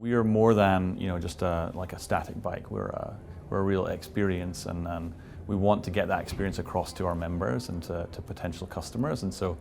We are more than just like a static bike. We're a real experience, and we want to get that experience across to our members and to potential customers. And so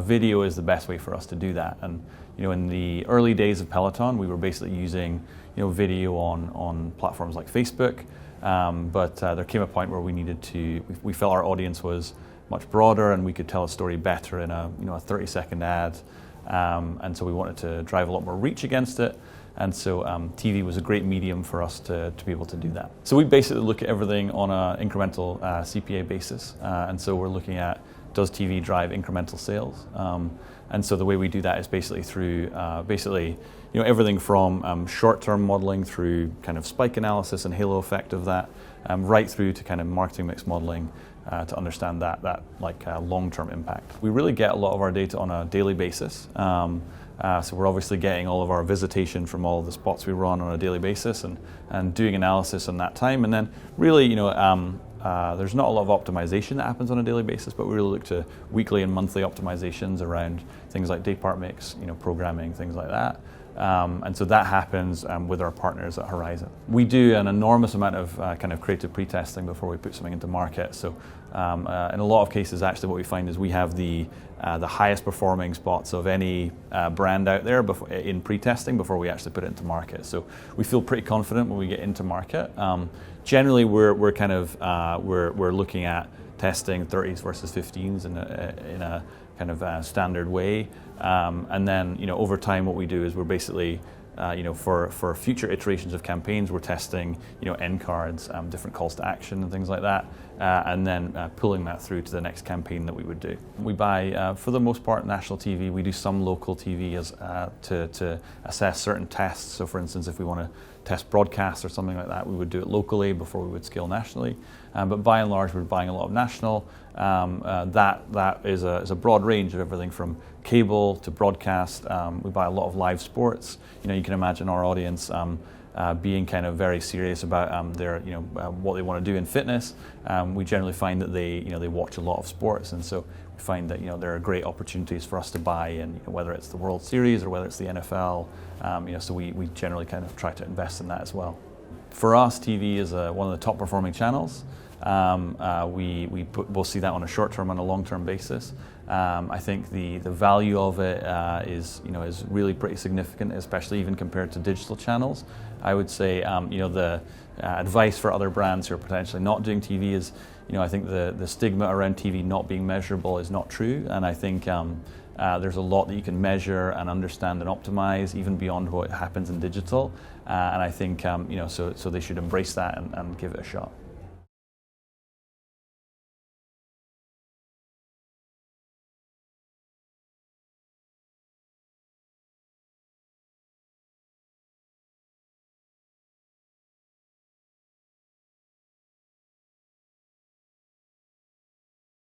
video is the best way for us to do that. And in the early days of Peloton, we were basically using video on platforms like Facebook. But there came a point where we felt our audience was much broader, and we could tell a story better in a 30-second ad. And so we wanted to drive a lot more reach against it. And so TV was a great medium for us to be able to do that. So we basically look at everything on an incremental CPA basis. And so we're looking at, does TV drive incremental sales? And so the way we do that is basically through everything from short-term modeling through kind of spike analysis and halo effect of that, right through to kind of marketing mix modeling to understand that long-term impact. We really get a lot of our data on a daily basis. So we're obviously getting all of our visitation from all of the spots we run on a daily basis and doing analysis on that time. And then really, there's not a lot of optimization that happens on a daily basis, but we really look to weekly and monthly optimizations around things like day part mix, programming, things like that. And so that happens with our partners at Horizon. We do an enormous amount of kind of creative pre-testing before we put something into market. So in a lot of cases, actually, what we find is we have the highest performing spots of any brand out there in pre-testing before we actually put it into market. So we feel pretty confident when we get into market. Generally, we're looking at testing 30s versus 15s in a kind of standard way. And then, over time, what we do is we're basically, for future iterations of campaigns, we're testing, end cards, different calls to action and things like that, and then pulling that through to the next campaign that we would do. We buy, for the most part, national TV. We do some local TV to assess certain tests. So, for instance, if we want to test broadcast or something like that, we would do it locally before we would scale nationally. But by and large, we're buying a lot of national. That is a broad range of everything from cable to broadcast. We buy a lot of live sports. You can imagine our audience being kind of very serious about their what they want to do in fitness. We generally find that they watch a lot of sports, and so we find that there are great opportunities for us to buy in, whether it's the World Series or whether it's the NFL. So we generally kind of try to invest in that as well. For us, TV is one of the top performing channels. We'll see that on a short-term and a long-term basis. I think the value of it is really pretty significant, especially even compared to digital channels. I would say the advice for other brands who are potentially not doing TV is, I think the stigma around TV not being measurable is not true, and I think there's a lot that you can measure and understand and optimize even beyond what happens in digital, and I think so they should embrace that and give it a shot.